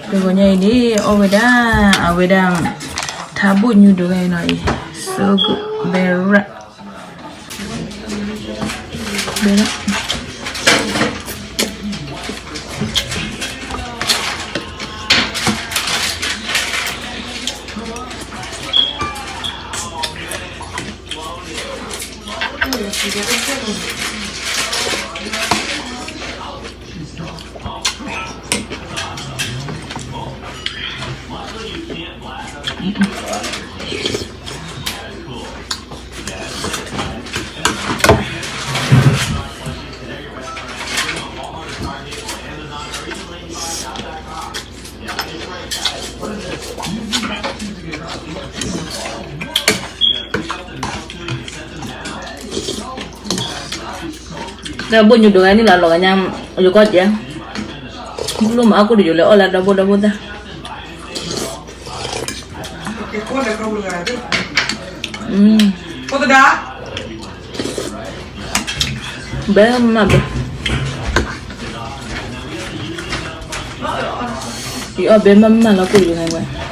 Pokoknya ini awedang tabu nyudu kayak ini. So good. Berat. Dabo nyo doon ni lalo kanyang yukot ya. Belum aku dijule olah dabo dah. Kau dah? Bema be. Iya bema mana aku juga nggak.